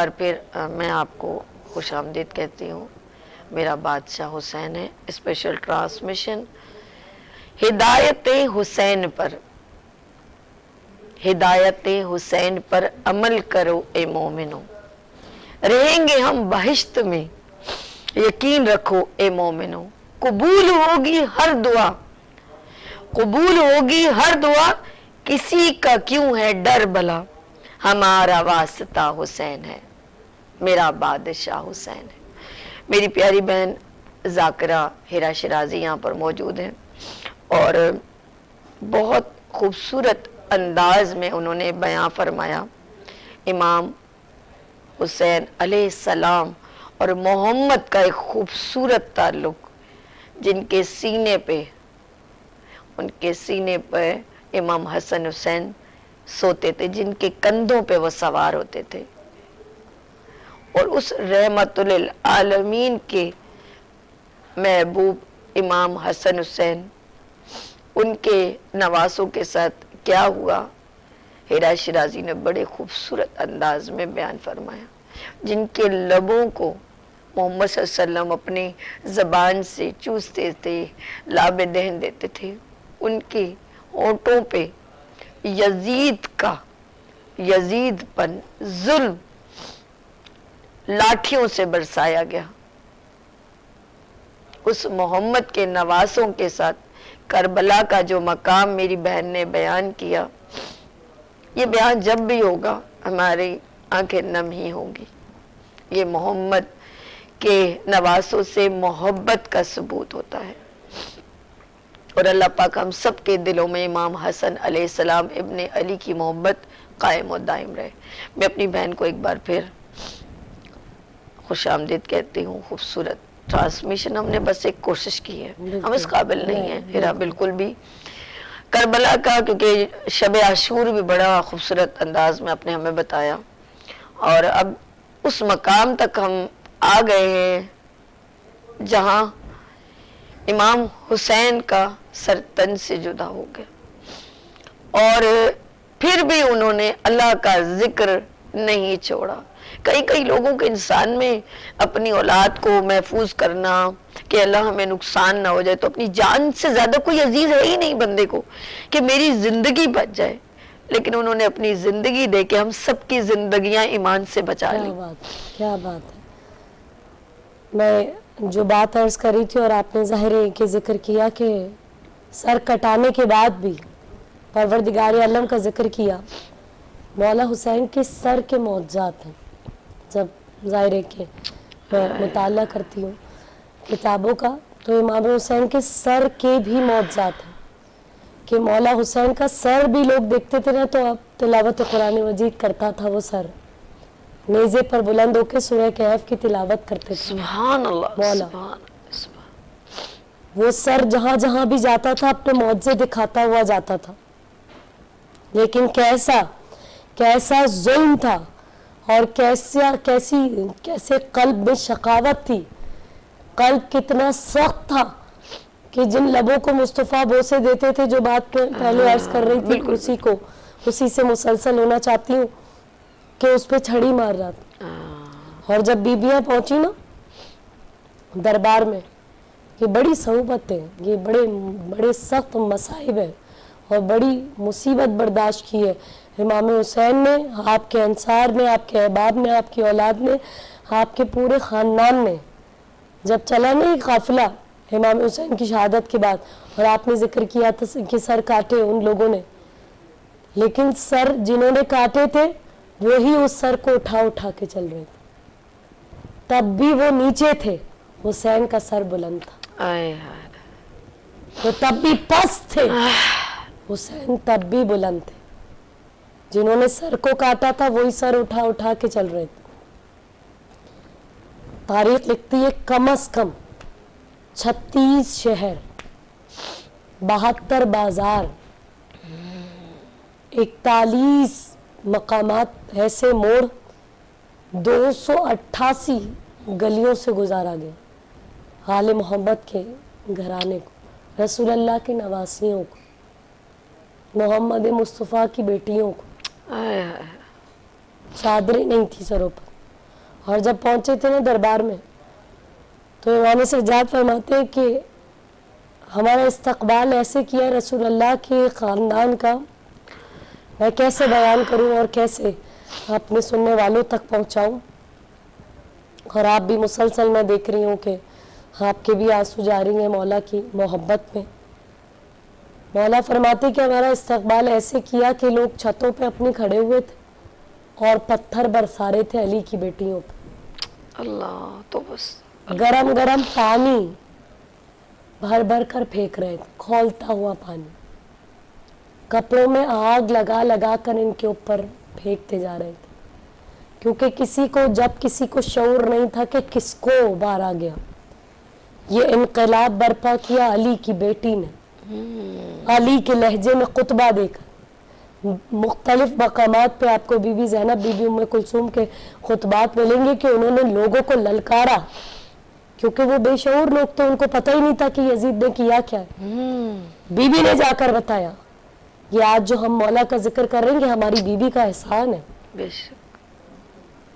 بار پھر میں آپ کو خوش آمدید کہتی ہوں. میرا بادشاہ حسین ہے. اسپیشل ٹرانسمیشن ہدایت حسین پر. ہدایت حسین پر عمل کرو اے مومنو، رہیں گے ہم بہشت میں، یقین رکھو اے مومنو. قبول ہوگی ہر دعا، قبول ہوگی ہر دعا، کسی کا کیوں ہے ڈر بھلا، ہمارا واسطہ حسین ہے، میرا بادشاہ حسین ہے. میری پیاری بہن ذاکرہ ہیرا شرازی یہاں پر موجود ہیں اور بہت خوبصورت انداز میں انہوں نے بیان فرمایا امام حسین علیہ السلام اور محمد کا ایک خوبصورت تعلق. جن کے سینے پہ، ان کے سینے پہ امام حسن حسین سوتے تھے، جن کے کندھوں پہ وہ سوار ہوتے تھے. اور اس رحمت للعالمین کے محبوب امام حسن حسین، ان کے نواسوں کے ساتھ کیا ہوا ہیرا شرازی نے بڑے خوبصورت انداز میں بیان فرمایا. جن کے لبوں کو محمد صلی اللہ علیہ وسلم اپنی زبان سے چوستے تھے، لاب دہن دیتے تھے، ان کے ہونٹوں پہ یزید پن ظلم لاٹھیوں سے برسایا گیا. اس محمد کے نواسوں کے ساتھ کربلا کا جو مقام میری بہن نے بیان کیا، یہ بیان جب بھی ہوگا ہماری آنکھیں نم ہی ہوں گی. یہ محمد کے نواسوں سے محبت کا ثبوت ہوتا ہے. اور اللہ پاک ہم سب کے دلوں میں امام حسن علیہ السلام ابن علی کی محبت قائم و دائم رہے. میں اپنی بہن کو ایک بار پھر خوش آمدید کہتی ہوں. خوبصورت ٹرانسمیشن ہم نے بس ایک کوشش کی ہے، ہم اس قابل نہیں ہیں ہیرا بالکل بھی. کربلا کا کیونکہ شب عاشور بھی بڑا خوبصورت انداز میں آپ نے ہمیں بتایا، اور اب اس مقام تک ہم آ گئے ہیں جہاں امام حسین کا سر تن سے جدا ہو گیا، اور پھر بھی انہوں نے اللہ کا ذکر نہیں چھوڑا. کئی لوگوں کے انسان میں اپنی اولاد کو محفوظ کرنا کہ اللہ ہمیں نقصان نہ ہو جائے، تو اپنی جان سے زیادہ کوئی عزیز ہے ہی نہیں بندے کو کہ میری زندگی بچ جائے. لیکن انہوں نے اپنی زندگی دے کے ہم سب کی زندگیاں ایمان سے بچا لی. کیا بات ہے. میں جو بات عرض کر رہی تھی اور آپ نے ظاہر کہ ذکر کیا کہ سر کٹانے کے بعد بھی پروردگار عالم کا ذکر کیا. مولا حسین کے سر کے معجزات ہیں. جب ظاہر کہ میں مطالعہ کرتی ہوں کتابوں کا تو امام حسین کے سر کے بھی معجزات ہیں کہ مولا حسین کا سر بھی لوگ دیکھتے تھے نا تو اب تلاوت قرآن مجید کرتا تھا وہ سر نیزے پر بلند ہو کے سورہ کہف کی تلاوت کرتے تھے. سبحان اللہ. مولا وہ سر جہاں جہاں بھی جاتا تھا اپنے معجزے دکھاتا ہوا جاتا تھا. لیکن کیسا ظلم تھا اور کیسے قلب میں شقاوت تھی. قلب کتنا سخت تھا کہ جن لبوں کو مصطفیٰ بوسے دیتے تھے، جو بات میں پہلے عرض کر رہی تھی اسی سے مسلسل ہونا چاہتی ہوں کہ اس پہ چھڑی مار رہا تھا. اور جب بیبیاں پہنچی نا دربار میں، یہ بڑی صعوبت ہے، یہ بڑے سخت مصائب ہے اور بڑی مصیبت برداشت کی ہے امام حسین نے، آپ کے انصار نے، آپ کے احباب نے، آپ کی اولاد نے، آپ کے پورے خاندان نے. جب چلا نہیں قافلہ امام حسین کی شہادت کے بعد، اور آپ نے ذکر کیا تھا کہ سر کاٹے ان لوگوں نے، لیکن سر جنہوں نے کاٹے تھے وہی اس سر کو اٹھا کے چل رہے تھے. تب بھی وہ نیچے تھے، حسین کا سر بلند تھا. وہ تب بھی پست تھے، حسین تب بھی بلند تھے. جنہوں نے سر کو کاٹا تھا وہی سر اٹھا کے چل رہے تھے. تاریخ لکھتی ہے کم از کم 36 شہر، 72 بازار، 41 مقامات، ایسے موڑ، 288 گلیوں سے گزارا گیا. آل محمد کے گھرانے کو، رسول اللہ کے نواسیوں کو، محمد مصطفیٰ کی بیٹیوں کو چادریں نہیں تھی سروں پر. اور جب پہنچے تھے نا دربار میں تو امام سجاد فرماتے ہیں کہ ہمارا استقبال ایسے کیا رسول اللہ کے خاندان کا، میں کیسے بیان کروں اور کیسے اپنے سننے والوں تک پہنچاؤں. اور آپ بھی مسلسل میں دیکھ رہی ہوں کہ آپ کے بھی آنسو جاری ہیں مولا کی محبت میں. مولا فرماتے کہ ہمارا استقبال ایسے کیا کہ لوگ چھتوں پہ اپنے کھڑے ہوئے تھے اور پتھر برسا رہے تھے علی کی بیٹیوں پہ. اللہ تو بس گرم گرم پانی بھر بھر کر پھینک رہے تھے، کھولتا ہوا پانی، کپڑوں میں آگ لگا لگا کر ان کے اوپر پھینکتے جا رہے تھے. کیونکہ کسی کو شعور نہیں تھا کہ کس کو بار آ گیا. یہ انقلاب برپا کیا علی کی بیٹی نے، علی کے لہجے میں خطبہ دے کر. مختلف مقامات پہ آپ کو بی بی زینب، بی بی ام کلثوم کے خطبات ملیں گے کہ انہوں نے لوگوں کو للکارا، کیونکہ وہ بے شعور لوگ تھے، ان کو پتہ ہی نہیں تھا کہ یزید نے کیا کیا ہے. بی بی نے جا کر بتایا. یہ آج جو ہم مولا کا ذکر کر رہے ہیں ہماری بی بی کا احسان ہے. بے شک.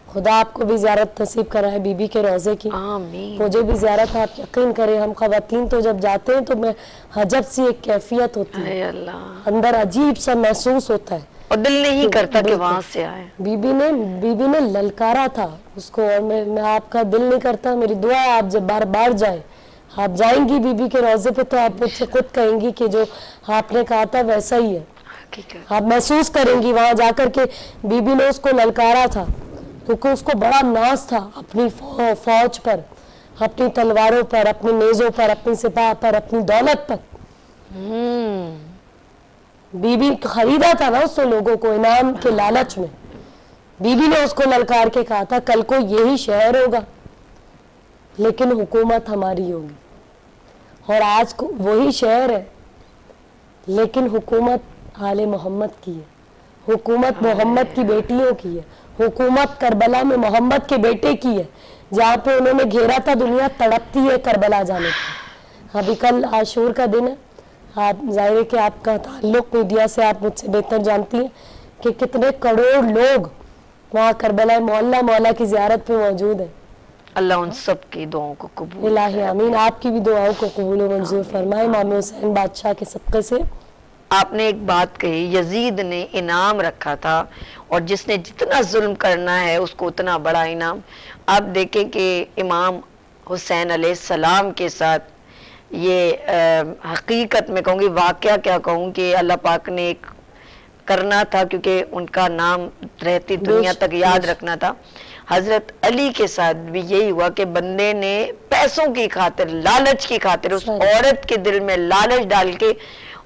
خدا آپ کو بھی زیارت نصیب کرائے بی بی کے روضے کی. آمین. مجھے بھی زیارت، آپ یقین کریں ہم خواتین تو جب جاتے ہیں تو میں عجب سی ایک کیفیت ہوتی ہے، اے اللہ، اندر عجیب سا محسوس ہوتا ہے. اور دل نہیں کرتا کہ بالکل. وہاں سے آئے. بی بی نے للکارا تھا اس کو، اور میں آپ کا دل نہیں کرتا، میری دعا ہے آپ جب بار بار جائیں، آپ جائیں گی بی بی کے روضے پہ تو آپ مجھ سے خود کہیں گی کہ جو آپ نے کہا تھا ویسا ہی ہے. حقیقت. آپ محسوس کریں گی وہاں جا کر کے بی بی نے اس کو للکارا تھا، کیونکہ اس کو بڑا ناز تھا اپنی فوج پر، اپنی تلواروں پر، اپنے نیزوں پر، اپنی سپاہ پر، اپنی دولت پر. بی بی خریدا تھا نا اس نے لوگوں کو انعام کے لالچ میں. بی بی نے اس کو للکار کے کہا تھا کل کو یہی شہر ہوگا لیکن حکومت ہماری ہوگی. اور آج کو وہی شہر ہے لیکن حکومت آل محمد کی ہے، حکومت محمد کی بیٹیوں کی ہے، حکومت کربلا میں محمد کے بیٹے کی ہے. جہاں پہ انہوں نے گھیرا تھا دنیا تڑپتی ہے کربلا جانے پر. ابھی کل عاشور کا دن ہے، آپ ظاہر ہے کہ آپ کا تعلق میڈیا سے آپ مجھ سے بہتر جانتی ہیں کہ کتنے کروڑ لوگ وہاں کربلا معلیٰ مولا کی زیارت پہ موجود ہیں. اللہ ان سب کی دعاؤں کو قبول الہی آمین. آپ کی بھی دعاؤں کو قبول و منظور فرمائے امام حسین بادشاہ کے صدقے سے. آپ نے ایک بات کہی، یزید نے انعام رکھا تھا اور جس نے جتنا ظلم کرنا ہے اس کو اتنا بڑا انعام. آپ دیکھیں کہ امام حسین علیہ السلام کے ساتھ یہ حقیقت میں کہوں گی، واقعہ کیا کہوں کہ اللہ پاک نے ایک کرنا تھا کیونکہ ان کا نام رہتی دنیا تک یاد رکھنا تھا. حضرت علی کے ساتھ بھی یہی ہوا کہ بندے نے پیسوں کی خاطر، لالچ کی خاطر، اس عورت کے دل میں لالچ ڈال کے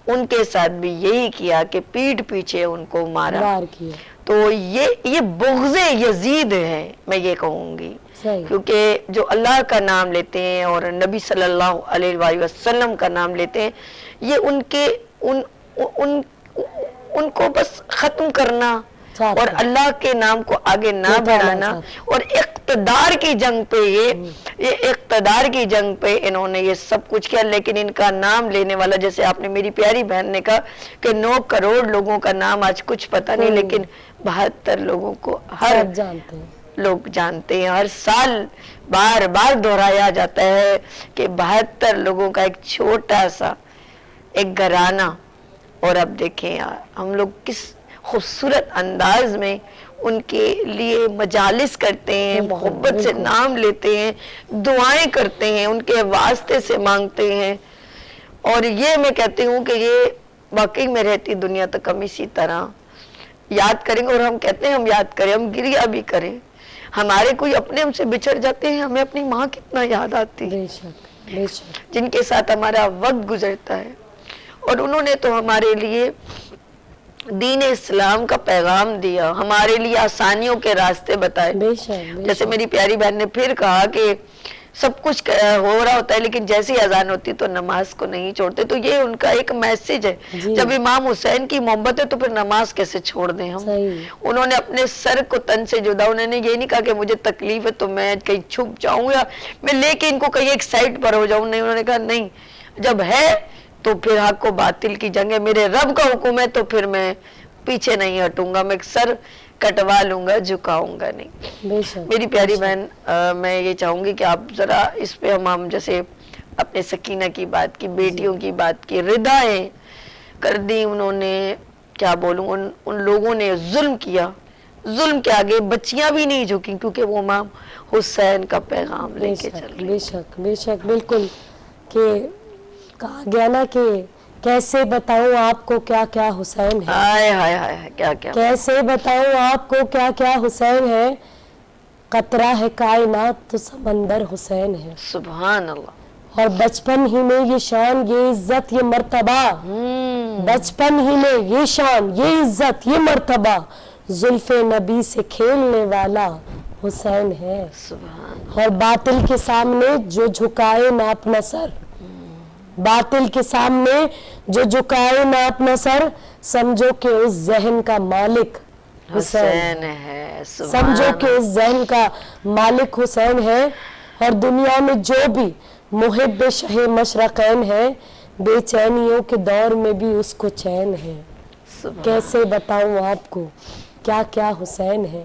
ان کے ساتھ بھی یہی کیا کہ پیٹھ پیچھے ان کو مارا. تو یہ بغض یزید ہے میں یہ کہوں گی، کیونکہ جو اللہ کا نام لیتے ہیں اور نبی صلی اللہ علیہ وآلہ وسلم کا نام لیتے ہیں، یہ ان کو بس ختم کرنا اور اللہ کے نام کو آگے نہ بڑھانا. اور اقتدار کی جنگ پہ یہ اقتدار کی جنگ پہ انہوں نے یہ سب کچھ کیا. لیکن ان کا نام لینے والا، جیسے آپ نے میری پیاری بہن نے کہا کہ 9 کروڑ لوگوں کا نام آج کچھ پتہ نہیں، لیکن 72 لوگوں کو ہر لوگ جانتے ہیں. ہر سال بار بار دہرایا جاتا ہے کہ 72 لوگوں کا ایک چھوٹا سا ایک گھرانہ. اور اب دیکھیں ہم لوگ کس خوبصورت انداز میں ان کے لیے مجالس کرتے ہیں، محبت سے نام لیتے ہیں، دعائیں کرتے ہیں، ان کے واسطے سے مانگتے ہیں. اور یہ میں کہتی ہوں کہ یہ واقعی میں رہتی دنیا تک ہم اسی طرح یاد کریں گے. اور ہم کہتے ہیں ہم یاد کریں، ہم گریہ بھی کریں. ہمارے کوئی اپنے ہم سے بچھڑ جاتے ہیں، ہمیں اپنی ماں کتنا یاد آتی ہے، جن کے ساتھ ہمارا وقت گزرتا ہے. اور انہوں نے تو ہمارے لیے دین اسلام کا پیغام دیا، ہمارے لیے آسانیوں کے راستے بتائے. جیسے میری پیاری بہن نے پھر کہا کہ سب کچھ ہو رہا ہوتا ہے لیکن جیسی اذان ہوتی تو نماز کو نہیں چھوڑتے. تو یہ ان کا ایک میسج ہے. جب امام حسین کی محبت ہے تو پھر نماز کیسے چھوڑ دیں ہم. انہوں نے اپنے سر کو تن سے جدا، انہوں نے یہ نہیں کہا کہ مجھے تکلیف ہے تو میں کہیں چھپ جاؤں یا میں لے کے ان کو کہیں ایک سائڈ پر ہو جاؤں. نہیں، انہوں نے کہا نہیں، جب ہے تو پھر حق و باطل کی جنگ ہے، میرے رب کا حکم ہے تو پھر میں پیچھے نہیں ہٹوں گا. میں سر کٹوا لوں گا، جھکاؤں گا نہیں۔ بے شک میری پیاری بہن، میں یہ چاہوں گی کہ آپ ذرا اس پہ ہم جیسے اپنے سکینہ کی بات کی، بیٹیوں کی بات کی، ردائیں کر دی انہوں نے، کیا بولوں، ان لوگوں نے ظلم کیا، ظلم کے آگے بچیاں بھی نہیں جھکی، کیونکہ وہ امام حسین کا پیغام لے بے کے شک چل رہی۔ بے شک بے شک بالکل، کہ کہا گیا نا کہ کیسے بتاؤں آپ کو کیا کیا حسین ہے، ہائے ہائے ہائے، کیا کیا، کیسے بتاؤں آپ کو کیا کیا حسین ہے، قطرہ ہے کائنات تو سمندر حسین ہے، سبحان اللہ۔ اور بچپن ہی میں یہ شان، یہ عزت، یہ مرتبہ، بچپن ہی میں یہ شان، یہ عزت، یہ مرتبہ، زلف نبی سے کھیلنے والا حسین ہے، سبحان اور باطل کے سامنے جو جھکائے نہ اپنا سر، باطل کے سامنے جو جھکائے نہ اپنا سر، سمجھو کہ اس ذہن کا مالک حسین ہے، سمجھو سبحان کہ اس ذہن کا مالک حسین ہے، اور دنیا میں جو بھی محب شہ مشرقین ہے، بے چینیوں کے دور میں بھی اس کو چین ہے، سبحان۔ کیسے بتاؤں آپ کو کیا کیا حسین ہے۔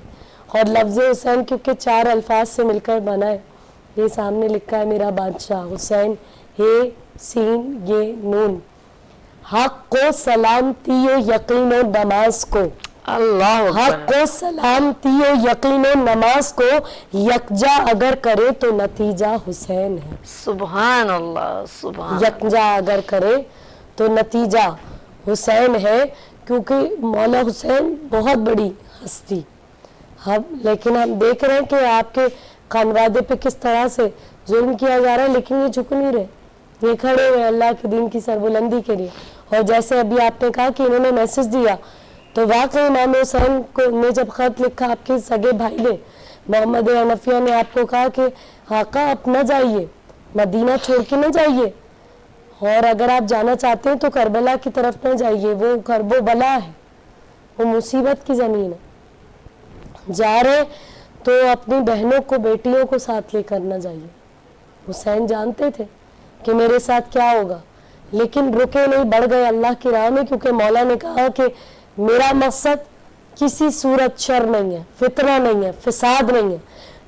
اور لفظ حسین کیونکہ 4 الفاظ سے مل کر بنا ہے، یہ سامنے لکھا ہے میرا بادشاہ حسین، ہے سین یہ نون، حق کو سلامتی و یقین و نماز کو، اللہ حق اکبر، کو سلامتی و یقین و نماز کو یکجا اگر کرے تو نتیجہ حسین ہے، سبحان اللہ، سبحان۔ یکجا اگر کرے تو نتیجہ حسین ہے، کیونکہ مولا حسین بہت بڑی ہستی، لیکن ہم دیکھ رہے ہیں کہ آپ کے خانوادے پہ کس طرح سے ظلم کیا جا رہا ہے، لیکن یہ جھک نہیں رہے، یہ کھڑے ہوئے اللہ کے دین کی سربلندی کے لیے۔ اور جیسے ابھی آپ نے کہا کہ انہوں نے میسج دیا، تو واقعی امام حسین کو نے جب خط لکھا آپ کے سگے بھائی نے، محمد حنفیہ نے آپ کو کہا کہ آقا آپ نہ جائیے، مدینہ چھوڑ کے نہ جائیے، اور اگر آپ جانا چاہتے ہیں تو کربلا کی طرف نہ جائیے، وہ کرب و بلا ہے، وہ مصیبت کی زمین ہے، جا رہے تو اپنی بہنوں کو، بیٹیوں کو ساتھ لے کر نہ جائیے۔ حسین جانتے تھے کہ میرے ساتھ کیا ہوگا، لیکن رکے نہیں، بڑھ گئے اللہ کی راہ میں، کیونکہ مولا نے کہا کہ میرا مقصد کسی صورت شر نہیں ہے، فتنہ نہیں ہے، فساد نہیں ہے۔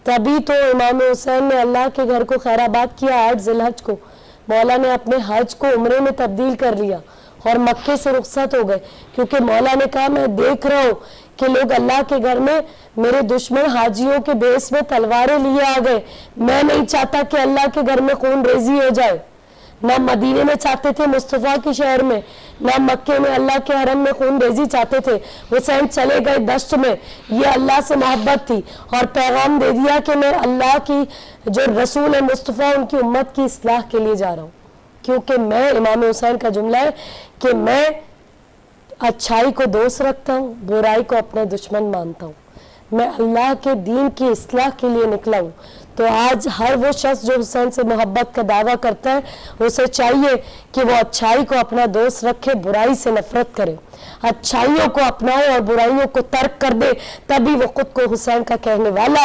تبھی تو امام حسین نے اللہ کے گھر کو خیر آباد کیا 8 ذی الحج کو، مولا نے اپنے حج کو عمرے میں تبدیل کر لیا اور مکے سے رخصت ہو گئے، کیونکہ مولا نے کہا میں دیکھ رہا ہوں کہ لوگ اللہ کے گھر میں، میرے دشمن حاجیوں کے بیس میں تلواریں لیے آ گئے، میں نہیں چاہتا کہ اللہ کے گھر میں خون ریزی ہو جائے، نہ مدینے میں چاہتے تھے مصطفیٰ کی شہر میں، نہ مکے میں اللہ کے حرم میں خون ریزی چاہتے تھے۔ حسین چلے گئے دشت میں، یہ اللہ سے محبت تھی، اور پیغام دے دیا کہ میں اللہ کی جو رسول ہے مصطفیٰ، ان کی امت کی اصلاح کے لیے جا رہا ہوں، کیونکہ میں، امام حسین کا جملہ ہے کہ میں اچھائی کو دوست رکھتا ہوں، برائی کو اپنا دشمن مانتا ہوں، میں اللہ کے دین کی اصلاح کے لیے نکلا ہوں۔ تو آج ہر وہ شخص جو حسین سے محبت کا دعویٰ کرتا ہے، اسے چاہیے کہ وہ اچھائی کو اپنا دوست رکھے، برائی سے نفرت کرے، اچھائیوں کو اپنائے اور برائیوں کو ترک کر دے، تبھی وہ خود کو حسین کا کہنے والا،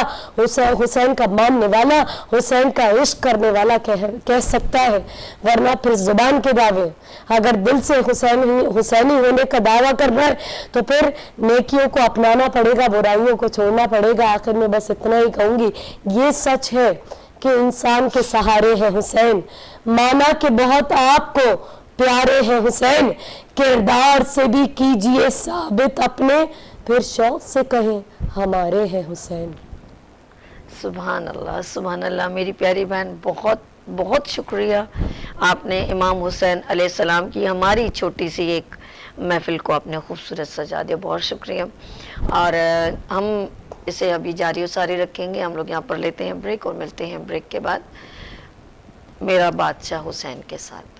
حسین کا ماننے والا، حسین کا عشق کرنے والا کہہ سکتا ہے، ورنہ پھر زبان کے دعوے، اگر دل سے حسینی ہونے کا دعویٰ کرنا ہے تو پھر نیکیوں کو اپنانا پڑے گا، برائیوں کو چھوڑنا پڑے گا۔ آخر میں بس اتنا ہی کہوں گی، یہ سچ ہے کہ انسان کے سہارے ہیں حسین، مانا کہ بہت آپ کو پیارے ہیں حسین، کردار سے بھی کیجئے ثابت اپنے، پھر شوق سے کہیں ہمارے ہیں حسین۔ سبحان اللہ، سبحان اللہ۔ میری پیاری بہن، بہت بہت شکریہ، آپ نے امام حسین علیہ السلام کی ہماری چھوٹی سی ایک محفل کو آپ نے خوبصورت سجا دیا، بہت شکریہ۔ اور ہم اسے ابھی جاری و ساری رکھیں گے، ہم لوگ یہاں پر لیتے ہیں بریک اور ملتے ہیں بریک کے بعد میرا بادشاہ حسین کے ساتھ۔